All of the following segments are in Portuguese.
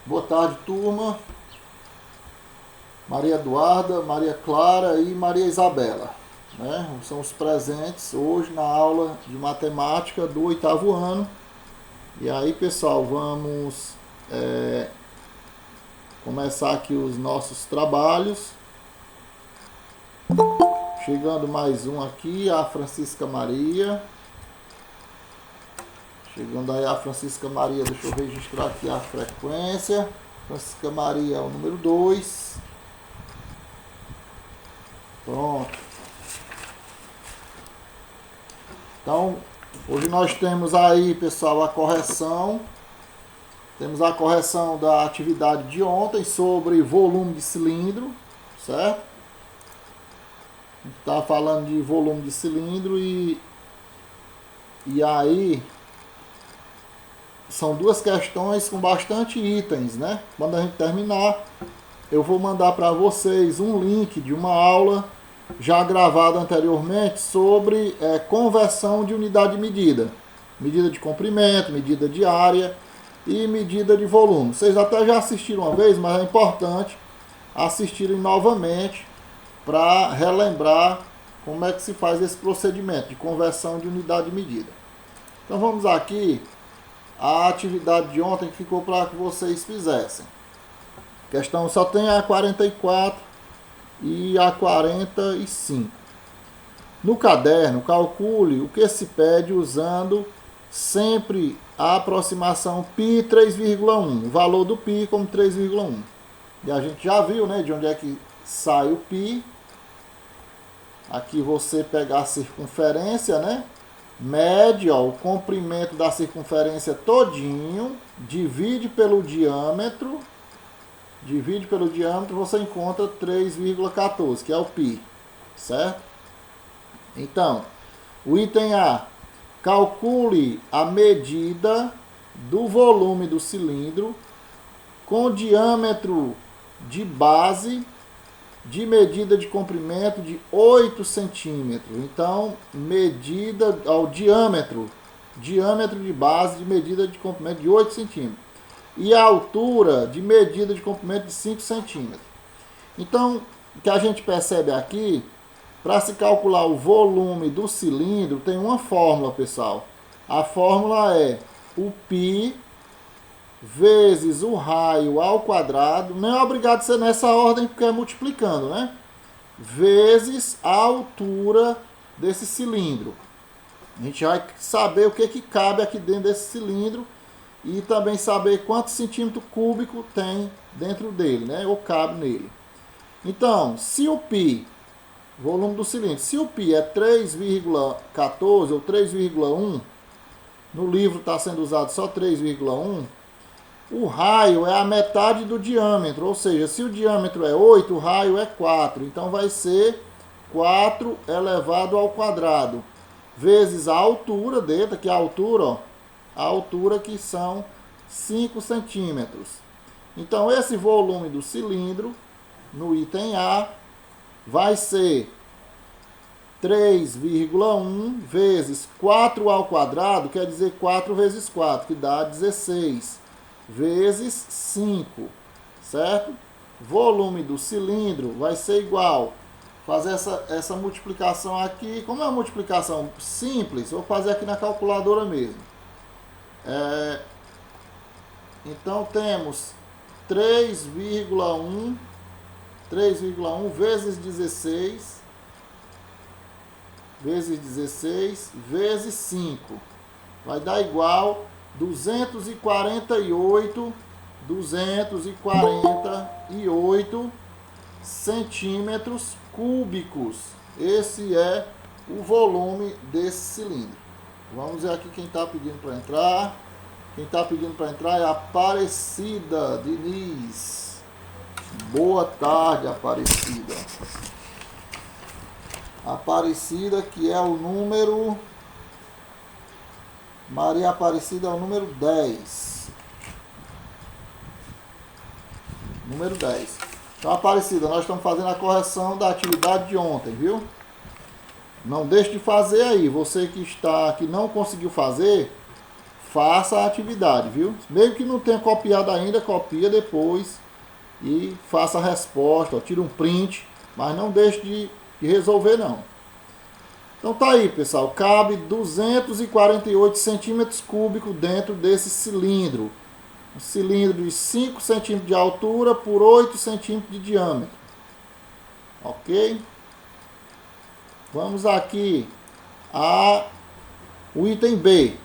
Boa tarde, turma. Maria Eduarda, Maria Clara e Maria Isabela, né? São os presentes hoje na aula de matemática do 8º ano. E aí, pessoal, vamos começar aqui os nossos trabalhos. Chegando mais um aqui, a Francisca Maria. Chegando aí a Francisca Maria, deixa eu registrar aqui a frequência. Francisca Maria é o número 2. Pronto. Então, hoje nós temos aí, pessoal, a correção. Temos a correção da atividade de ontem sobre volume de cilindro, certo? A gente está falando de volume de cilindro e aí são duas questões com bastante itens, né? Quando a gente terminar, eu vou mandar para vocês um link de uma aula já gravada anteriormente sobre conversão de unidade de medida. Medida de comprimento, medida de área e medida de volume. Vocês até já assistiram uma vez, mas é importante assistirem novamente para relembrar como é que se faz esse procedimento de conversão de unidade de medida. Então vamos aqui à atividade de ontem que ficou para que vocês fizessem. A questão só tem a 44 e a 45. No caderno, calcule o que se pede usando sempre a aproximação π 3,1. O valor do π como 3,1. E a gente já viu, né, de onde é que sai o π. Aqui você pegar a circunferência, né? Mede o comprimento da circunferência todinho, divide pelo diâmetro, você encontra 3,14, que é o π, certo? Então, o item A, calcule a medida do volume do cilindro com diâmetro de base de medida de comprimento de 8 centímetros. Então, medida ao diâmetro de base de medida de comprimento de 8 centímetros. E a altura de medida de comprimento de 5 centímetros. Então, o que a gente percebe aqui, para se calcular o volume do cilindro, tem uma fórmula, pessoal. A fórmula é o π vezes o raio ao quadrado, não é obrigado a ser nessa ordem porque é multiplicando, né? Vezes a altura desse cilindro. A gente vai saber o que cabe aqui dentro desse cilindro e também saber quantos centímetros cúbicos tem dentro dele, né? Ou cabe nele. Então, se o π, volume do cilindro, se o π é 3,14 ou 3,1, no livro está sendo usado só 3,1, o raio é a metade do diâmetro, ou seja, se o diâmetro é 8, o raio é 4. Então vai ser 4 elevado ao quadrado, vezes a altura dele, que é a altura, ó, a altura que são 5 centímetros. Então esse volume do cilindro, no item A, vai ser 3,1 vezes 4 ao quadrado, quer dizer 4 vezes 4, que dá 16. Vezes 5, certo? Volume do cilindro vai ser igual. Fazer essa multiplicação aqui, como é uma multiplicação simples, vou fazer aqui na calculadora mesmo. Então temos 3,1 vezes 16 vezes 5. Vai dar igual 248 centímetros cúbicos. Esse é o volume desse cilindro. Vamos ver aqui quem está pedindo para entrar. Quem está pedindo para entrar é a Aparecida Diniz. Boa tarde, Aparecida. Aparecida, que é o número... Maria Aparecida é o número 10. Número 10. Então, Aparecida, nós estamos fazendo a correção da atividade de ontem, viu? Não deixe de fazer aí. Você que não conseguiu fazer, faça a atividade, viu? Mesmo que não tenha copiado ainda, copia depois e faça a resposta, ó, tira um print, mas não deixe de resolver não. Então tá aí, pessoal, cabe 248 centímetros cúbicos dentro desse cilindro. Um cilindro de 5 centímetros de altura por 8 centímetros de diâmetro. Ok? Vamos aqui o item B.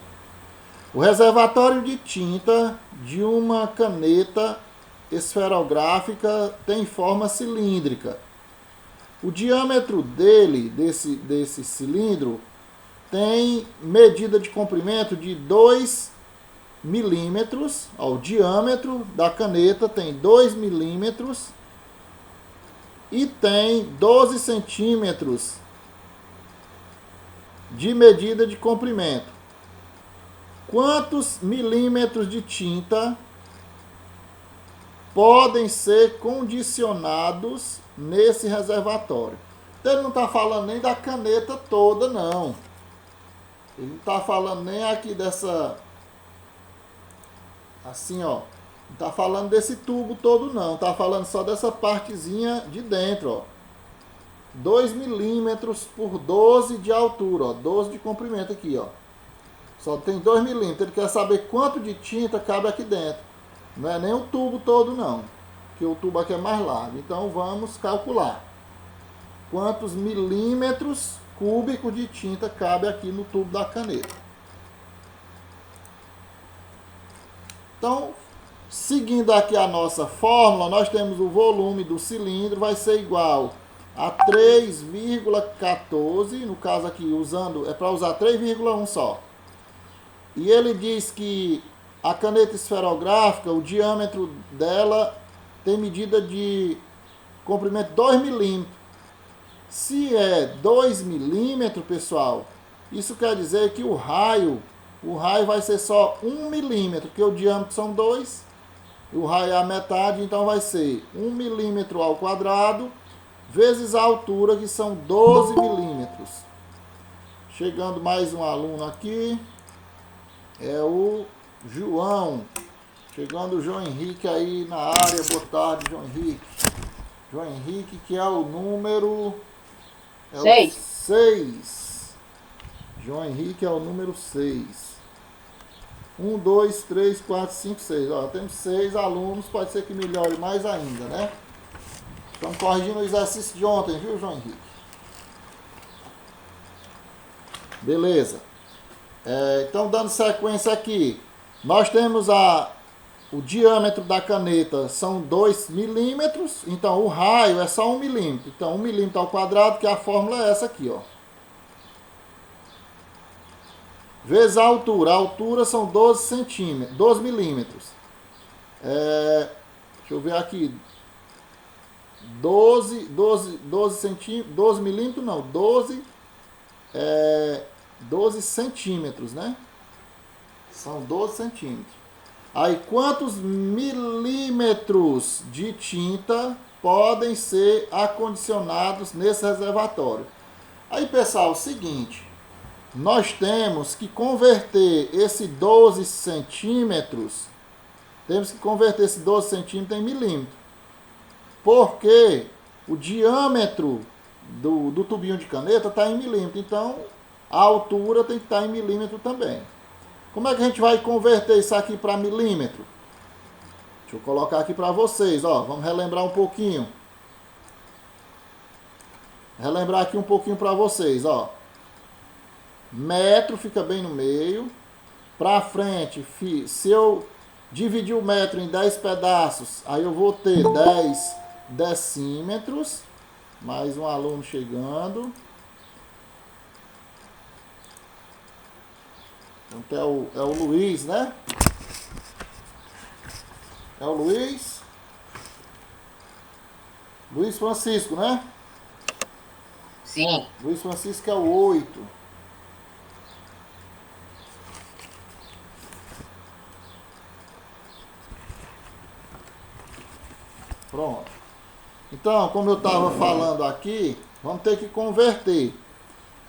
O reservatório de tinta de uma caneta esferográfica tem forma cilíndrica. O diâmetro desse cilindro, tem medida de comprimento de 2 milímetros. O diâmetro da caneta tem 2 milímetros e tem 12 centímetros de medida de comprimento. Quantos milímetros de tinta podem ser condicionados nesse reservatório? Então, ele não está falando nem da caneta toda, não. Ele não está falando nem aqui dessa... Assim, ó. Não está falando desse tubo todo, não. Está falando só dessa partezinha de dentro, ó. 2 milímetros por 12 de altura, ó. 12 de comprimento aqui, ó. Só tem 2 milímetros. Ele quer saber quanto de tinta cabe aqui dentro. Não é nem o tubo todo, não. Porque o tubo aqui é mais largo. Então, vamos calcular. Quantos milímetros cúbicos de tinta cabe aqui no tubo da caneta. Então, seguindo aqui a nossa fórmula, nós temos o volume do cilindro, vai ser igual a 3,14. No caso aqui, é para usar 3,1 só. E ele diz que a caneta esferográfica, o diâmetro dela tem medida de comprimento 2 milímetros. Se é 2 milímetros, pessoal, isso quer dizer que o raio vai ser só 1 milímetro, porque o diâmetro são 2, o raio é a metade, então vai ser 1 milímetro ao quadrado, vezes a altura, que são 12 milímetros. Chegando mais um aluno aqui. É o João. Chegando o João Henrique aí na área. Boa tarde, João Henrique. João Henrique, que é o número 6. João Henrique é o número 6. 1, 2, 3, 4, 5, 6. Ó, temos 6 alunos. Pode ser que melhore mais ainda, né? Estamos corrigindo o exercício de ontem, viu, João Henrique? Beleza. Então, dando sequência aqui, nós temos o diâmetro da caneta são 2 milímetros, então o raio é só 1 milímetro. Então, 1 milímetro ao quadrado, que a fórmula é essa aqui, ó. Vezes a altura são 12 centímetros, 12 milímetros. Deixa eu ver aqui. 12 centímetros, 12 milímetros não, 12 centímetros, né? São 12 centímetros. Aí, quantos milímetros de tinta podem ser acondicionados nesse reservatório? Aí, pessoal, é o seguinte. Nós temos que converter esse 12 centímetros. Temos que converter esse 12 centímetros em milímetro. Porque o diâmetro do tubinho de caneta está em milímetro. Então, a altura tem que estar em milímetro também. Como é que a gente vai converter isso aqui para milímetro? Deixa eu colocar aqui para vocês, ó. Vamos relembrar um pouquinho. Relembrar aqui um pouquinho para vocês, ó. Metro fica bem no meio. Para frente, se eu dividir o metro em 10 pedaços, aí eu vou ter 10 decímetros. Mais um aluno chegando. Então é o Luiz, né? É o Luiz. Luiz Francisco, né? Sim. Luiz Francisco é o 8. Pronto. Então, como eu estava falando aqui, vamos ter que converter.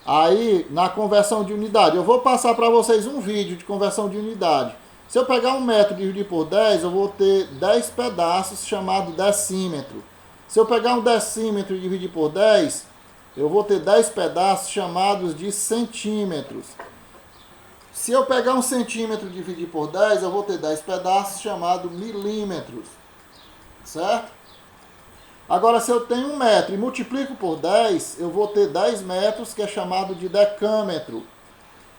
Aí, na conversão de unidade, eu vou passar para vocês um vídeo de conversão de unidade. Se eu pegar 1 metro e dividir por 10, eu vou ter 10 pedaços chamado decímetro. Se eu pegar um decímetro e dividir por 10, eu vou ter 10 pedaços chamados de centímetros. Se eu pegar 1 centímetro e dividir por 10, eu vou ter 10 pedaços chamados milímetros. Certo? Agora, se eu tenho 1 metro e multiplico por 10, eu vou ter 10 metros, que é chamado de decâmetro.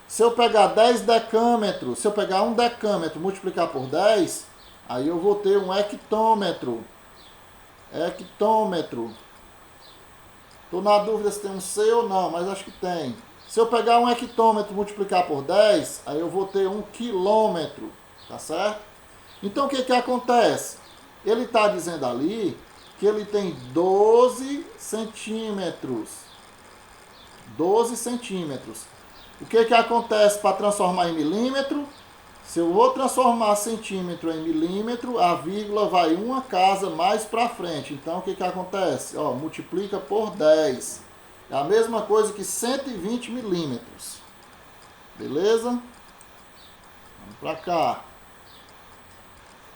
Se eu pegar 10 decâmetros, se eu pegar 1 decâmetro e multiplicar por 10, aí eu vou ter um hectômetro. Hectômetro. Estou na dúvida se tem um C ou não, mas acho que tem. Se eu pegar 1 hectômetro e multiplicar por 10, aí eu vou ter 1 quilômetro. Tá certo? Então, o que que acontece? Ele está dizendo ali que ele tem 12 centímetros. 12 centímetros. O que que acontece para transformar em milímetro? Se eu vou transformar centímetro em milímetro, a vírgula vai uma casa mais para frente. Então, o que que acontece? Ó, multiplica por 10. É a mesma coisa que 120 milímetros. Beleza? Vamos para cá.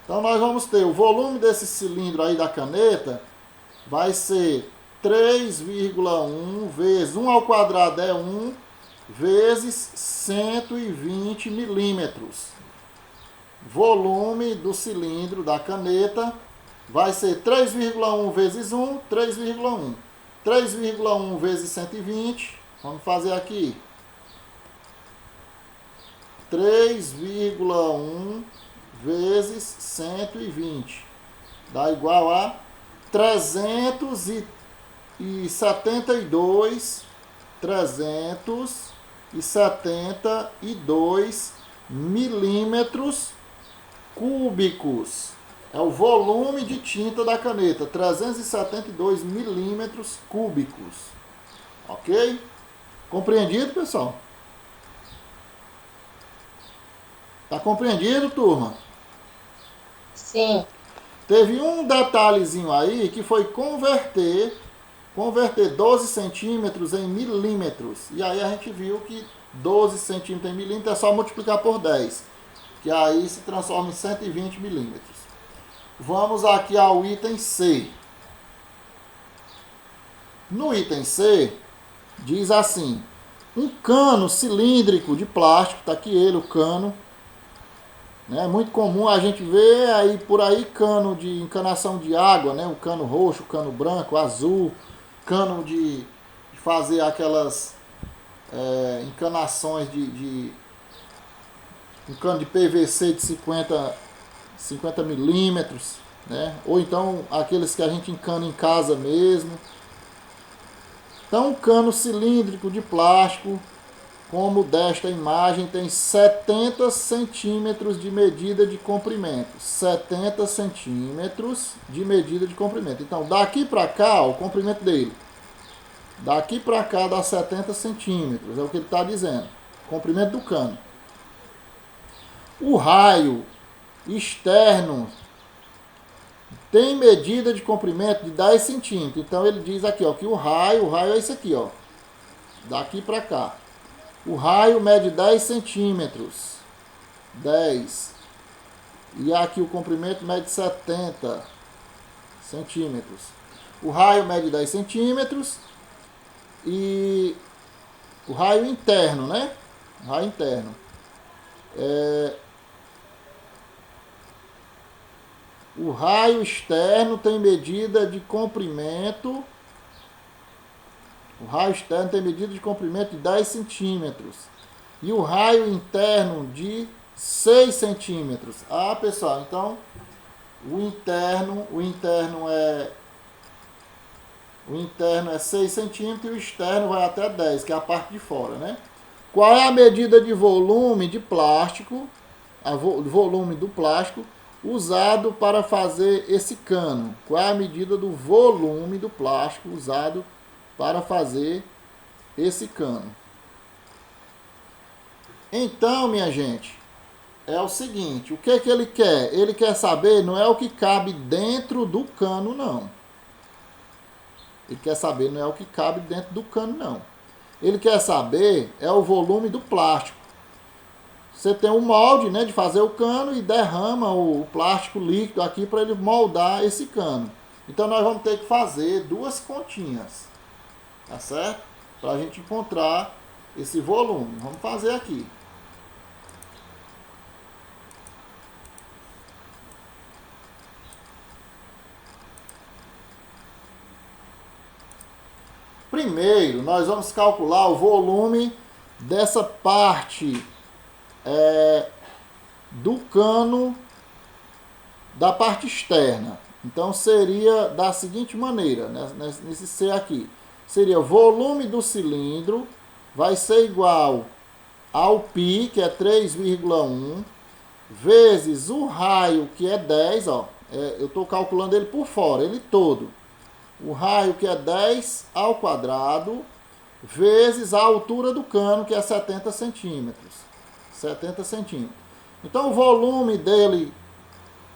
Então, nós vamos ter o volume desse cilindro aí da caneta vai ser 3,1 vezes 1 ao quadrado é 1 vezes 120 milímetros. Volume do cilindro da caneta vai ser 3,1 vezes 1, 3,1. 3,1 vezes 120, vamos fazer aqui. 3,1 vezes 120 dá igual a 372 milímetros cúbicos. É o volume de tinta da caneta, 372 milímetros cúbicos. Ok? Compreendido, pessoal? Tá compreendido, turma? Sim. Teve um detalhezinho aí que foi converter 12 centímetros em milímetros. E aí a gente viu que 12 centímetros em milímetros é só multiplicar por 10. Que aí se transforma em 120 milímetros. Vamos aqui ao item C. No item C, diz assim: um cano cilíndrico de plástico, está aqui ele, o cano. É muito comum a gente ver aí por aí cano de encanação de água, né? O cano roxo, o cano branco, azul, cano de fazer aquelas encanações um cano de PVC de 50 milímetros, né? Ou então aqueles que a gente encana em casa mesmo. Então, um cano cilíndrico de plástico, como desta imagem, tem 70 centímetros de medida de comprimento. 70 centímetros de medida de comprimento. Então, daqui para cá, ó, o comprimento dele. Daqui para cá dá 70 centímetros, é o que ele está dizendo. Comprimento do cano. O raio externo tem medida de comprimento de 10 centímetros. Então, ele diz aqui, ó, que o raio é esse aqui, ó. Daqui para cá. O raio mede 10 centímetros. 10. E aqui o comprimento mede 70 centímetros. O raio mede 10 centímetros. E o raio interno, né? O raio interno. O raio externo tem medida de comprimento. O raio externo tem medida de comprimento de 10 centímetros. E o raio interno de 6 centímetros. Ah, pessoal, então o interno é 6 centímetros e o externo vai até 10, que é a parte de fora, né? Qual é a medida de volume de plástico, volume do plástico usado para fazer esse cano? Qual é a medida do volume do plástico usado para fazer esse cano? Então, minha gente, é o seguinte, o que que ele quer? Ele quer saber, não é o que cabe dentro do cano, não. Ele quer saber, não é o que cabe dentro do cano, não. Ele quer saber é o volume do plástico. Você tem um molde, né, de fazer o cano e derrama o plástico líquido aqui para ele moldar esse cano. Então nós vamos ter que fazer duas continhas, tá certo? Para a gente encontrar esse volume. Vamos fazer aqui. Primeiro, nós vamos calcular o volume dessa parte do cano da parte externa. Então, seria da seguinte maneira, né, nesse C aqui. Seria volume do cilindro vai ser igual ao π, que é 3,1, vezes o raio, que é 10, ó. Eu estou calculando ele por fora, ele todo. O raio, que é 10 ao quadrado, vezes a altura do cano, que é 70 centímetros. 70 centímetros. Então, o volume dele,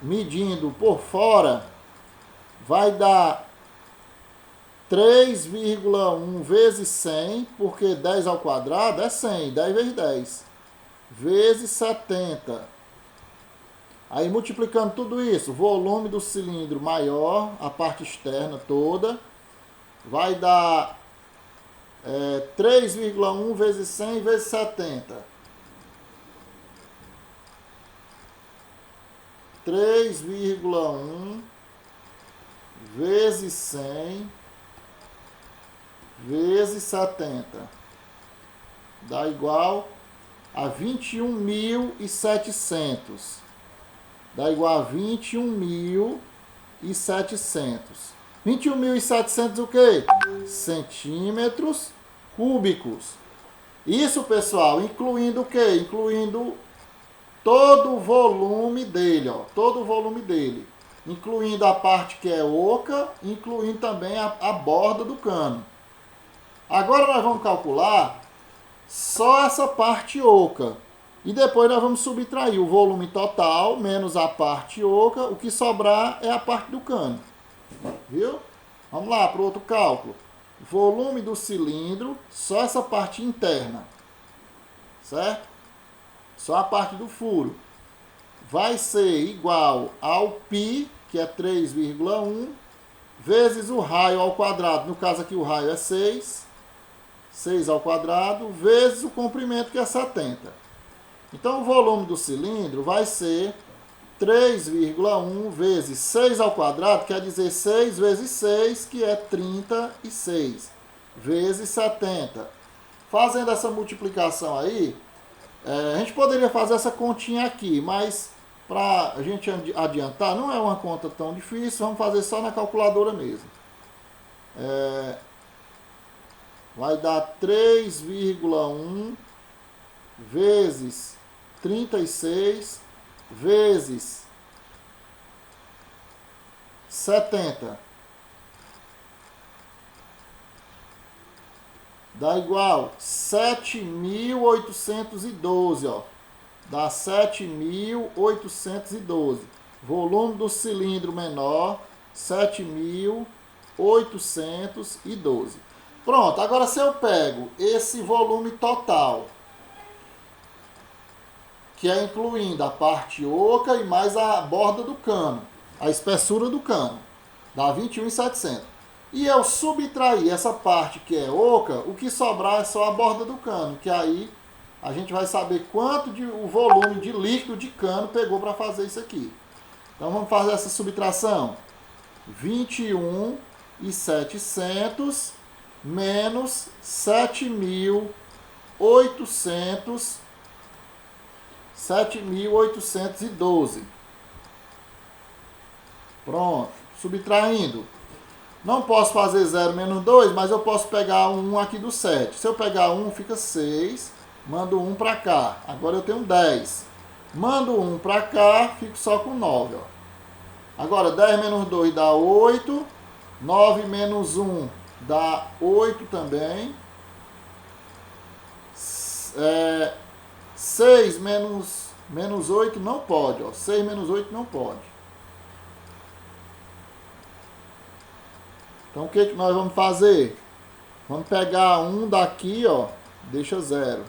medindo por fora, vai dar 3,1 vezes 100, porque 10 ao quadrado é 100, 10 vezes 10, vezes 70. Aí, multiplicando tudo isso, o volume do cilindro maior, a parte externa toda, vai dar 3,1 vezes 100 vezes 70. 3,1 vezes 100 vezes 70. Dá igual a 21.700. Dá igual a 21.700. 21.700 o quê? Centímetros cúbicos. Isso, pessoal, incluindo o quê? Incluindo todo o volume dele, ó. Todo o volume dele. Incluindo a parte que é oca, incluindo também a borda do cano. Agora nós vamos calcular só essa parte oca. E depois nós vamos subtrair o volume total, menos a parte oca. O que sobrar é a parte do cano. Viu? Vamos lá para o outro cálculo. Volume do cilindro, só essa parte interna. Certo? Só a parte do furo. Vai ser igual ao π, que é 3,1, vezes o raio ao quadrado. No caso aqui o raio é 6. 6 ao quadrado, vezes o comprimento, que é 70. Então, o volume do cilindro vai ser 3,1 vezes 6 ao quadrado, quer dizer 6 vezes 6, que é 36, vezes 70. Fazendo essa multiplicação aí, a gente poderia fazer essa continha aqui, mas para a gente adiantar, não é uma conta tão difícil, vamos fazer só na calculadora mesmo. Vai dar 3,1 vezes 36 vezes 70. Dá igual 7.812, ó. Dá 7.812. Volume do cilindro menor, 7.812. Pronto, agora se eu pego esse volume total, que é incluindo a parte oca e mais a borda do cano, a espessura do cano, dá 21.700. E eu subtrair essa parte que é oca, o que sobrar é só a borda do cano, que aí a gente vai saber quanto o volume de líquido de cano pegou para fazer isso aqui. Então vamos fazer essa subtração. 21.700 menos 7.812. Pronto. Subtraindo. Não posso fazer 0 menos 2, mas eu posso pegar um 1 aqui do 7. Se eu pegar 1, fica 6. Mando 1 para cá. Agora eu tenho 10. Mando 1 para cá, fico só com 9. Ó. Agora 10 menos 2 dá 8. 9 menos 1 dá 8 também. 6 menos 8 não pode. Ó. 6 menos 8 não pode. Então, o que nós vamos fazer? Vamos pegar 1 daqui, ó, deixa 0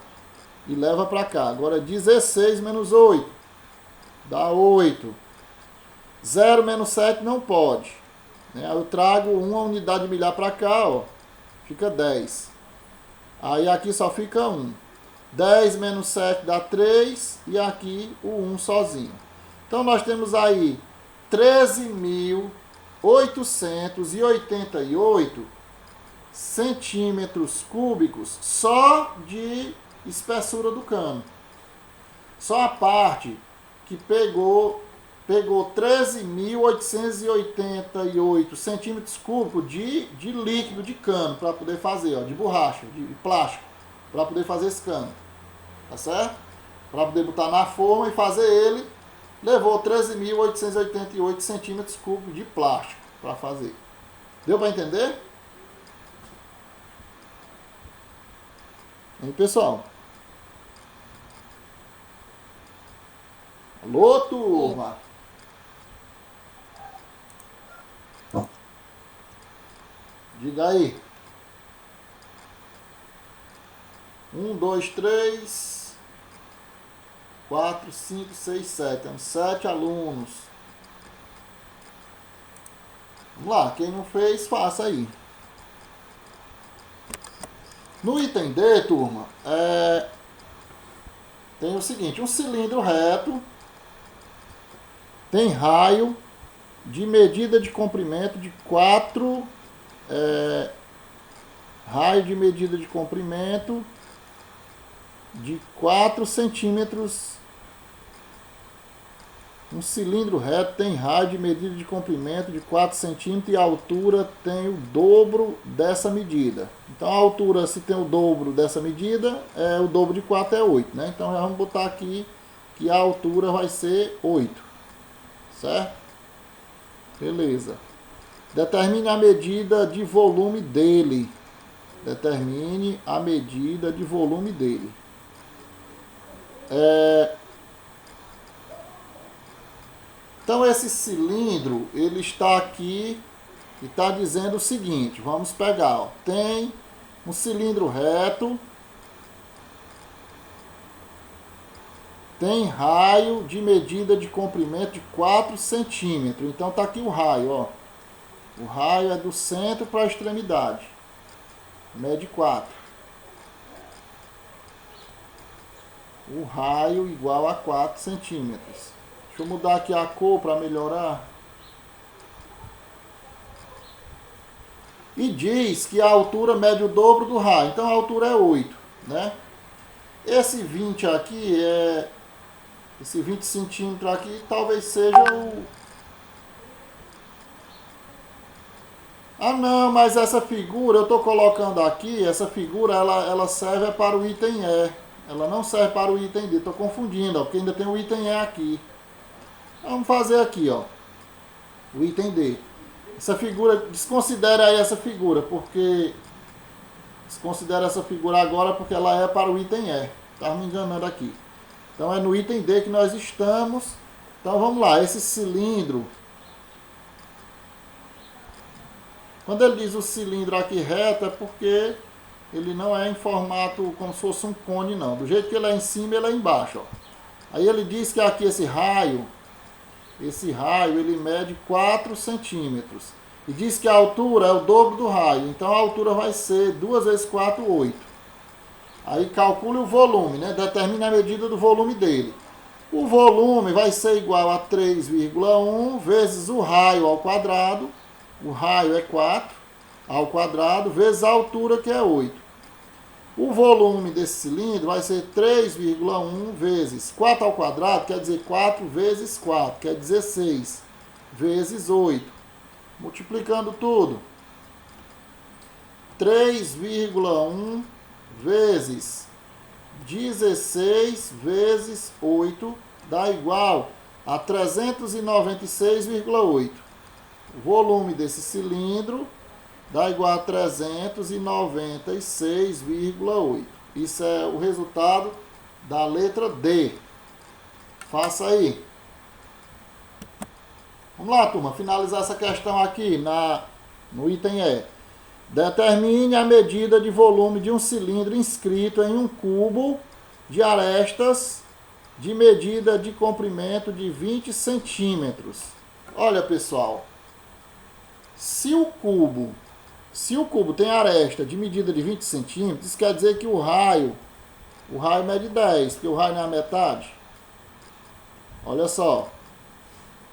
e leva para cá. Agora 16 menos 8 dá 8. 0 menos 7 não pode. Né? Aí eu trago uma unidade milhar para cá, ó, fica 10. Aí aqui só fica 1. 10 menos 7 dá 3 e aqui o 1 sozinho. Então nós temos aí 13.888 centímetros cúbicos só de espessura do cano. Só a parte que pegou 13.888 centímetros cúbicos de líquido de cano para poder fazer, ó, de borracha, de plástico, para poder fazer esse cano. Tá certo? Para poder botar na forma e fazer ele, levou 13.888 centímetros cúbicos de plástico para fazer. Deu para entender? E aí, pessoal? Alô, turma? Diga aí. 1, 2, 3, 4, 5, 6, 7. Temos 7 alunos. Vamos lá, quem não fez, faça aí. No item D, turma, tem o seguinte, um cilindro reto tem raio de medida de comprimento de 4, raio de medida de comprimento de 4 centímetros. Um cilindro reto tem raio de medida de comprimento de 4 centímetros e a altura tem o dobro dessa medida. Então a altura, se tem o dobro dessa medida, o dobro de 4 é 8, né? Então já vamos botar aqui que a altura vai ser 8, certo? Beleza. Determine a medida de volume dele. Determine a medida de volume dele. Então esse cilindro, ele está aqui e está dizendo o seguinte, vamos pegar, ó, tem um cilindro reto, tem raio de medida de comprimento de 4 centímetros, então está aqui o raio, ó, o raio é do centro para a extremidade, mede 4, o raio igual a 4 centímetros. Deixa eu mudar aqui a cor para melhorar. E diz que a altura mede o dobro do raio. Então a altura é 8, né? Esse 20 aqui esse 20 centímetros aqui talvez seja o... Ah não, mas essa figura eu estou colocando aqui, essa figura ela serve para o item E. Ela não serve para o item D. Estou confundindo, ó, porque ainda tem o item E aqui. Vamos fazer aqui, ó, o item D. Essa figura, desconsidere aí essa figura, porque... Desconsidere essa figura agora, porque ela é para o item E. Estava me enganando aqui. Então é no item D que nós estamos. Então vamos lá, esse cilindro... Quando ele diz o cilindro aqui reto, é porque ele não é em formato como se fosse um cone, não. Do jeito que ele é em cima, ele é embaixo, ó. Aí ele diz que aqui esse raio ele mede 4 centímetros. E diz que a altura é o dobro do raio. Então a altura vai ser 2 vezes 4, 8. Aí calcule o volume, né? Determine a medida do volume dele. O volume vai ser igual a 3,1 vezes o raio ao quadrado. O raio é 4 ao quadrado vezes a altura, que é 8. O volume desse cilindro vai ser 3,1 vezes 4 ao quadrado, quer dizer 4 vezes 4, que é 16, vezes 8. Multiplicando tudo. 3,1 vezes 16 vezes 8 dá igual a 396,8. O volume desse cilindro dá igual a 396,8. Isso é o resultado da letra D. Faça aí. Vamos lá, turma, finalizar essa questão aqui no item E. Determine a medida de volume de um cilindro inscrito em um cubo de arestas de medida de comprimento de 20 centímetros. Olha, pessoal, se o cubo tem aresta de medida de 20 centímetros, isso quer dizer que o raio mede 10, porque o raio não é a metade. Olha só,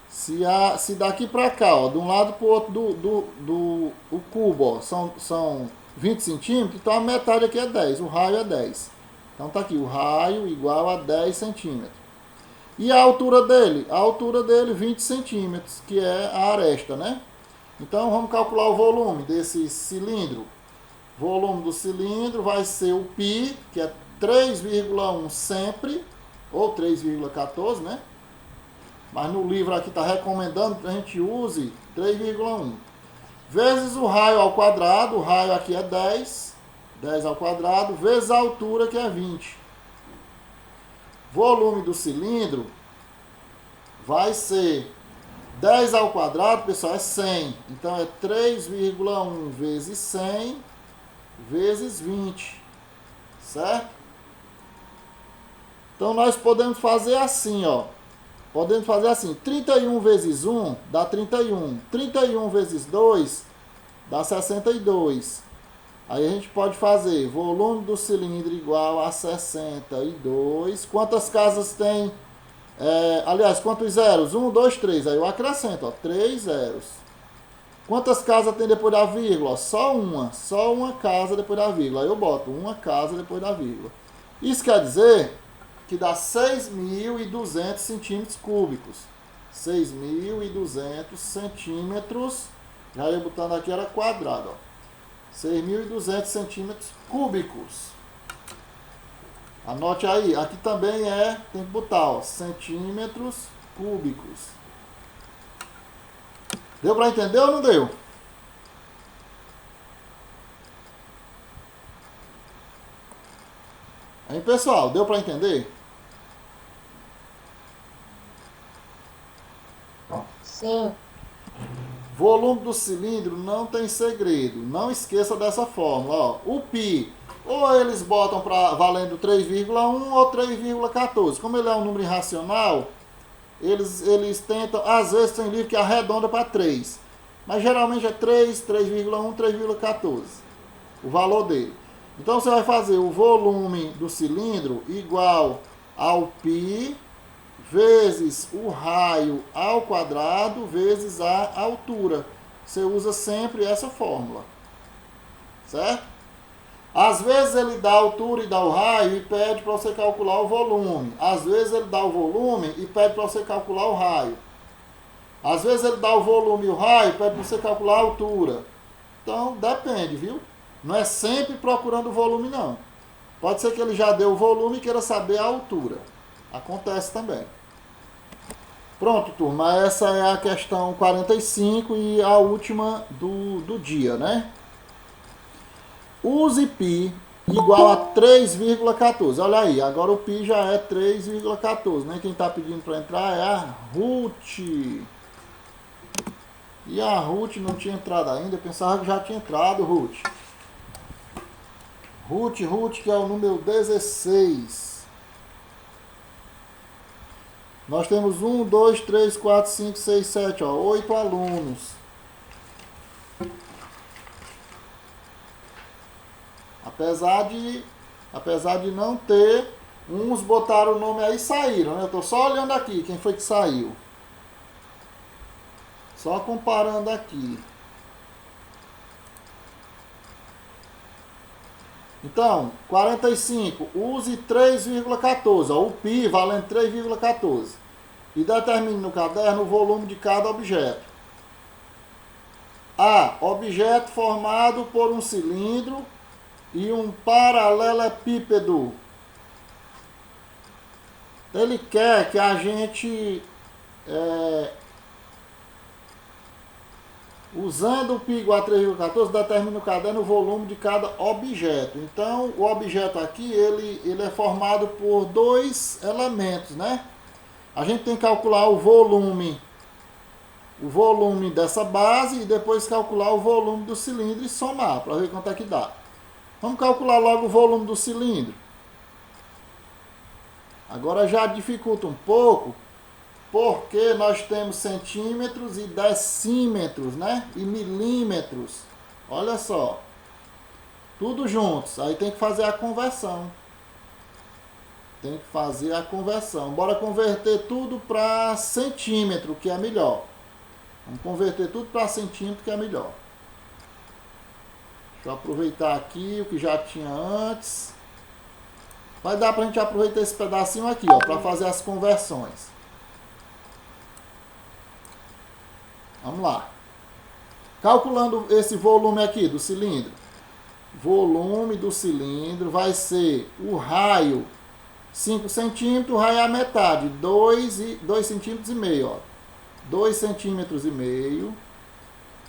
se daqui para cá, ó, de um lado para o outro do cubo, ó, são 20 centímetros, então a metade aqui é 10, o raio é 10. Então tá aqui, o raio igual a 10 centímetros. E a altura dele? A altura dele 20 centímetros, que é a aresta, né? Então vamos calcular o volume desse cilindro. O volume do cilindro vai ser o π, que é 3,1 sempre, ou 3,14, né? Mas no livro aqui está recomendando que a gente use 3,1. Vezes o raio ao quadrado, o raio aqui é 10 ao quadrado, vezes a altura, que é 20. Volume do cilindro vai ser 10 ao quadrado, pessoal, é 100. Então é 3,1 vezes 100 vezes 20. Certo? Então nós podemos fazer assim, ó. Podemos fazer assim, 31 vezes 1 dá 31. 31 vezes 2 dá 62. Aí a gente pode fazer volume do cilindro igual a 62. Quantas casas tem? Aliás, quantos zeros? 1, 2, 3. Aí eu acrescento, ó, 3 zeros. Quantas casas tem depois da vírgula? Só uma casa depois da vírgula. Aí eu boto uma casa depois da vírgula. Isso quer dizer que dá 6.200 centímetros cúbicos. 6.200 centímetros. Já ia botando aqui, era quadrado, ó. 6.200 centímetros cúbicos. Anote aí, aqui também tem que botar, ó, centímetros cúbicos. Deu para entender ou não deu? Aí, pessoal, deu para entender? Sim. Volume do cilindro não tem segredo. Não esqueça dessa fórmula. Ó. O π, ou eles botam para valendo 3,1 ou 3,14. Como ele é um número irracional, eles tentam, às vezes tem livro que arredonda para 3. Mas geralmente é 3, 3,1, 3,14. O valor dele. Então você vai fazer o volume do cilindro igual ao π vezes o raio ao quadrado vezes a altura. Você usa sempre essa fórmula. Certo? Às vezes ele dá a altura e dá o raio e pede para você calcular o volume. Às vezes ele dá o volume e pede para você calcular o raio. Às vezes ele dá o volume e o raio e pede para você calcular a altura. Então depende, viu? Não é sempre procurando o volume, não. Pode ser que ele já deu o volume e queira saber a altura. Acontece também. Pronto, turma. Essa é a questão 45 e a última do dia, né? Use π igual a 3,14. Olha aí, agora o π já é 3,14, né? Quem está pedindo para entrar é a Ruth. E a Ruth não tinha entrado ainda. Eu pensava que já tinha entrado, Ruth. Ruth, que é o número 16. Nós temos 1, 2, 3, 4, 5, 6, 7, ó, 8 alunos. Apesar de não ter, uns botaram o nome aí e saíram, né? Eu tô só olhando aqui quem foi que saiu. Só comparando aqui. Então, 45, use 3,14, o π valendo 3,14. E determine no caderno o volume de cada objeto. A. Objeto formado por um cilindro e um paralelepípedo. Ele quer que a gente, usando o π igual a 3,14, determine no caderno o volume de cada objeto. Então, o objeto aqui, ele é formado por dois elementos, né? A gente tem que calcular o volume o volume dessa base e depois calcular o volume do cilindro e somar para ver quanto é que dá. Vamos calcular logo o volume do cilindro. Agora já dificulta um pouco, porque nós temos centímetros e decímetros, né? E milímetros. Olha só. Tudo juntos. Aí tem que fazer a conversão. Tem que fazer a conversão. Bora converter tudo para centímetro, que é melhor. Vamos converter tudo para centímetro, que é melhor. Deixa eu aproveitar aqui o que já tinha antes. Vai dar para a gente aproveitar esse pedacinho aqui, ó, para fazer as conversões. Vamos lá. Calculando esse volume aqui do cilindro. Volume do cilindro vai ser o raio 5 centímetros, o raio é a metade, 2 centímetros e meio, ó. 2 centímetros e meio,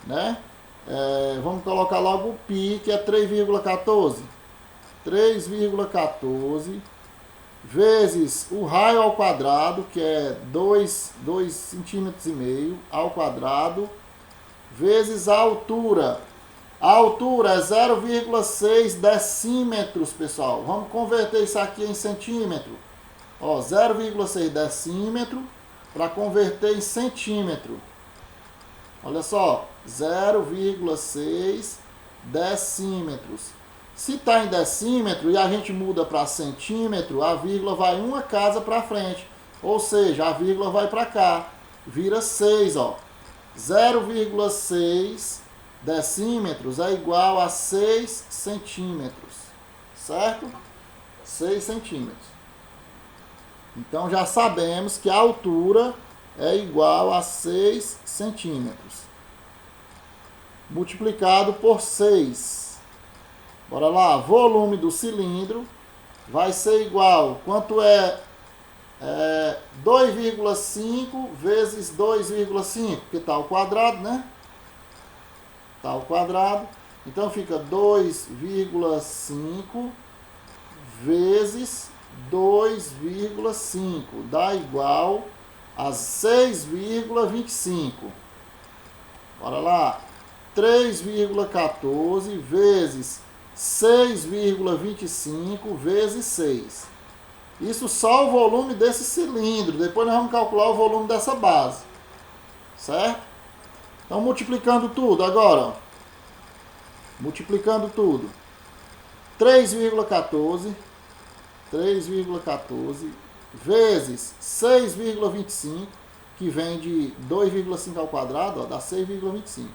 né? Vamos colocar logo o π, que é 3,14. 3,14 vezes o raio ao quadrado, que é 2 centímetros e meio ao quadrado, vezes a altura. A altura é 0,6 decímetros, pessoal. Vamos converter isso aqui em centímetro. Ó, 0,6 decímetro para converter em centímetro. Olha só, 0,6 decímetros. Se está em decímetro e a gente muda para centímetro, a vírgula vai uma casa para frente. Ou seja, a vírgula vai para cá. Vira 6, ó. 0,6 decímetros é igual a 6 centímetros. Certo? 6 centímetros. Então já sabemos que a altura é igual a 6 centímetros. Multiplicado por 6. Bora lá, volume do cilindro vai ser igual, quanto é 2,5 vezes 2,5, porque está ao quadrado, né? Está ao quadrado, então fica 2,5 vezes 2,5, dá igual a 6,25. Bora lá, 3,14 vezes 6,25 vezes 6. Isso só o volume desse cilindro. Depois nós vamos calcular o volume dessa base. Certo? Então, multiplicando tudo agora. Ó. Multiplicando tudo. 3,14 vezes 6,25, que vem de 2,5 ao quadrado, ó, dá 6,25.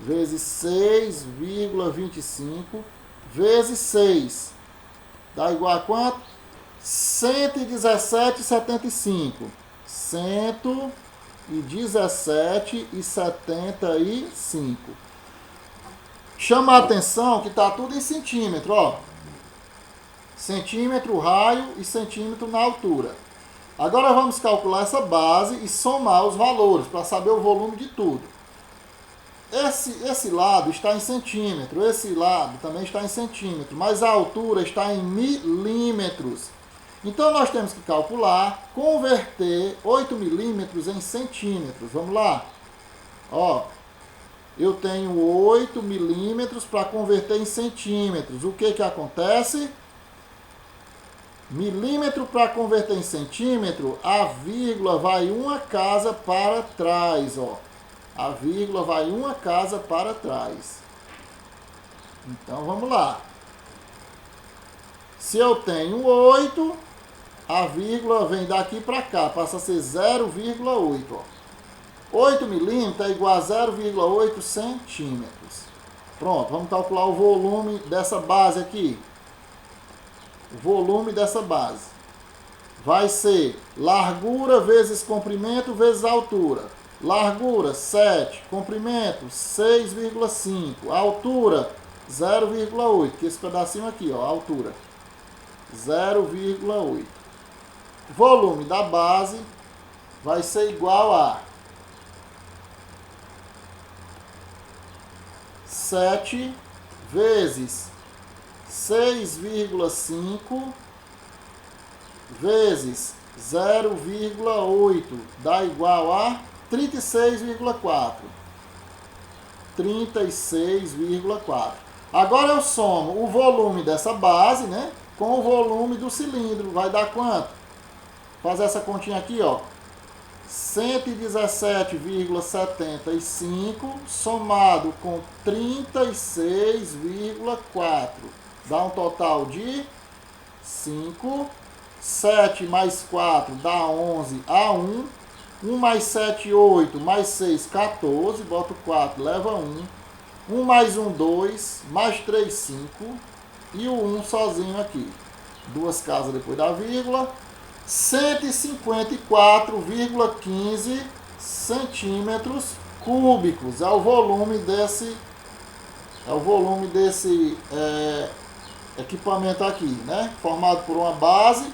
Vezes 6,25 vezes 6. Dá igual a quanto? 117,75. 117,75. Chama a atenção que está tudo em centímetro, ó. Centímetro raio e centímetro na altura. Agora vamos calcular essa base e somar os valores para saber o volume de tudo. Esse lado está em centímetro, esse lado também está em centímetro, mas a altura está em milímetros. Então nós temos que calcular, converter 8 milímetros em centímetros. Vamos lá? Ó, eu tenho 8 milímetros para converter em centímetros. O que acontece? Milímetro para converter em centímetro, a vírgula vai uma casa para trás, ó. A vírgula vai uma casa para trás. Então, vamos lá. Se eu tenho 8, a vírgula vem daqui para cá, passa a ser 0,8. 8 milímetros é igual a 0,8 centímetros. Pronto, vamos calcular o volume dessa base aqui. O volume dessa base vai ser largura vezes comprimento vezes altura. Largura, 7. Comprimento, 6,5. Altura, 0,8. Que esse pedacinho aqui, ó, altura. 0,8. Volume da base vai ser igual a 7 vezes 6,5 vezes 0,8 dá igual a 36,4. 36,4. Agora eu somo o volume dessa base, né, com o volume do cilindro. Vai dar quanto? Faz essa continha aqui, ó. 117,75 somado com 36,4. Dá um total de 5. 7 mais 4 dá 11 a 1. 1 mais 7, 8. Mais 6, 14. Bota o 4, leva 1. 1 mais 1, 2. Mais 3, 5. E o 1 sozinho aqui. Duas casas depois da vírgula. 154,15 centímetros cúbicos. É o volume desse equipamento aqui, né? Formado por uma base,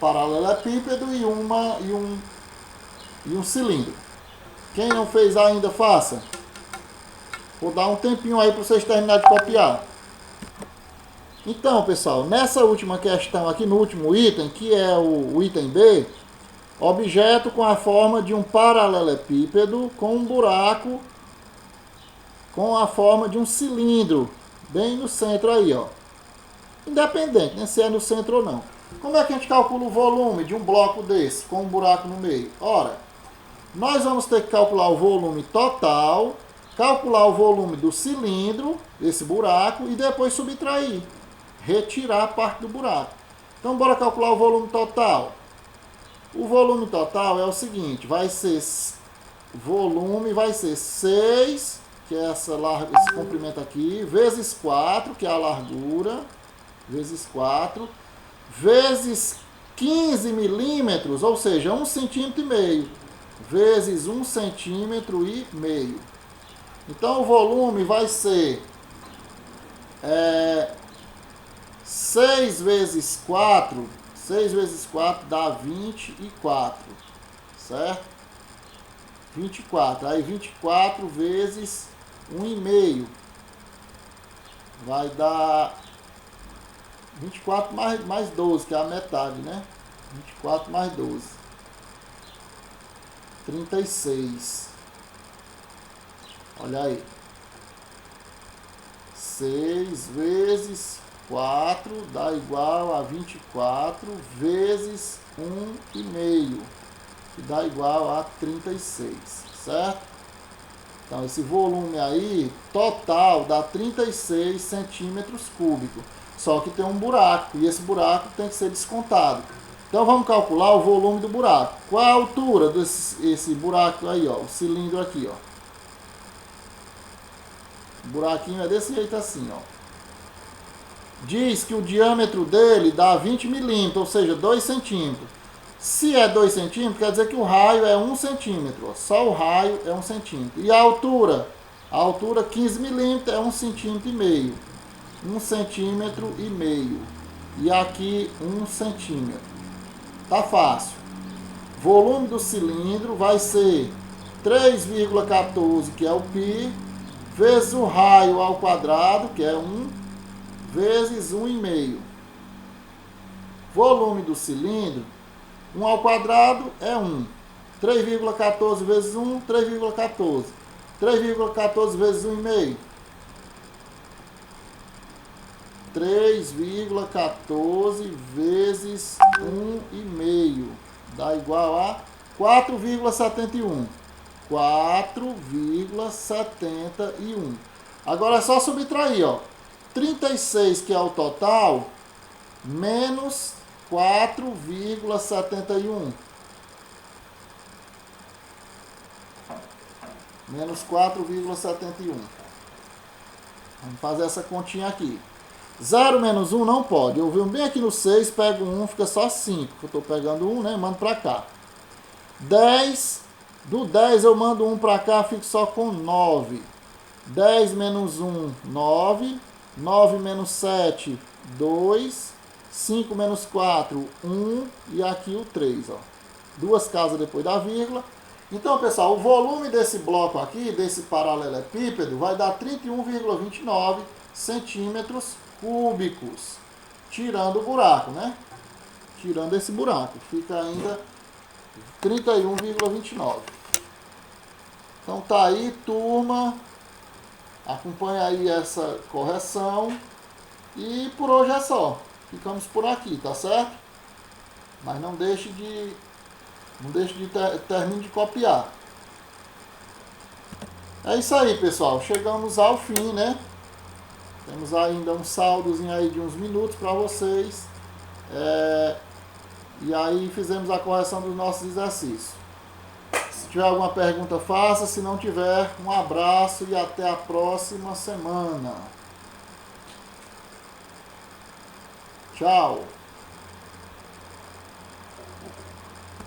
paralelepípedo e um cilindro. Quem não fez ainda, faça. Vou dar um tempinho aí para vocês terminarem de copiar. Então, pessoal, nessa última questão aqui, no último item, que é o item B, objeto com a forma de um paralelepípedo com um buraco com a forma de um cilindro, bem no centro aí, ó. Independente, né, se é no centro ou não. Como é que a gente calcula o volume de um bloco desse, com um buraco no meio? Ora, nós vamos ter que calcular o volume total, calcular o volume do cilindro, esse buraco, e depois subtrair. Retirar a parte do buraco. Então, bora calcular o volume total. O volume total é o seguinte, volume vai ser 6, que é esse comprimento aqui, vezes 4, que é a largura, vezes 4, vezes 15 milímetros, ou seja, 1,5 cm, vezes 1,5 cm. Então, o volume vai ser 6 vezes 4 dá 24, certo? 24, aí 24 vezes 1,5 vai dar 24 mais 12, que é a metade, né? 24 mais 12, 36. Olha aí. 6 vezes 4 dá igual a 24 vezes 1,5, que dá igual a 36, certo? Então, esse volume aí, total, dá 36 centímetros cúbicos. Só que tem um buraco, e esse buraco tem que ser descontado. Então, vamos calcular o volume do buraco. Qual é a altura desse buraco aí, ó? O cilindro aqui, ó. O buraquinho é desse jeito assim, ó. Diz que o diâmetro dele dá 20 milímetros, ou seja, 2 centímetros. Se é 2 centímetros, quer dizer que o raio é 1 centímetro. Ó. Só o raio é 1 centímetro. E a altura? A altura 15 milímetros é 1,5 cm. 1,5 cm. E aqui 1 centímetro. Tá fácil. Volume do cilindro vai ser 3,14, que é o π, vezes o raio ao quadrado, que é 1, vezes 1,5. Volume do cilindro, 1 ao quadrado é 1. 3,14 vezes 1, 3,14. 3,14 vezes 1,5. 3,14 vezes 1,5 dá igual a 4,71. 4,71. Agora é só subtrair, ó. 36, que é o total, menos 4,71. Menos 4,71. Vamos fazer essa continha aqui. 0 menos 1 não pode. Eu venho bem aqui no 6, pego 1, fica só 5. Eu estou pegando 1, né? Mando para cá. 10. Do 10 eu mando 1 para cá, fico só com 9. 10 menos 1, 9. 9 menos 7, 2. 5 menos 4, 1. E aqui o 3, ó. Duas casas depois da vírgula. Então, pessoal, o volume desse bloco aqui, desse paralelepípedo, vai dar 31,29 centímetros cúbicos. Tirando o buraco, né? Tirando esse buraco. Fica ainda 31,29. Então tá aí, turma. Acompanha aí essa correção. E por hoje é só. Ficamos por aqui, tá certo? Mas não deixe de termine de copiar. É isso aí, pessoal. Chegamos ao fim, né? Temos ainda um saldozinho aí de uns minutos para vocês. E aí fizemos a correção dos nossos exercícios. Se tiver alguma pergunta, faça. Se não tiver, um abraço e até a próxima semana. Tchau.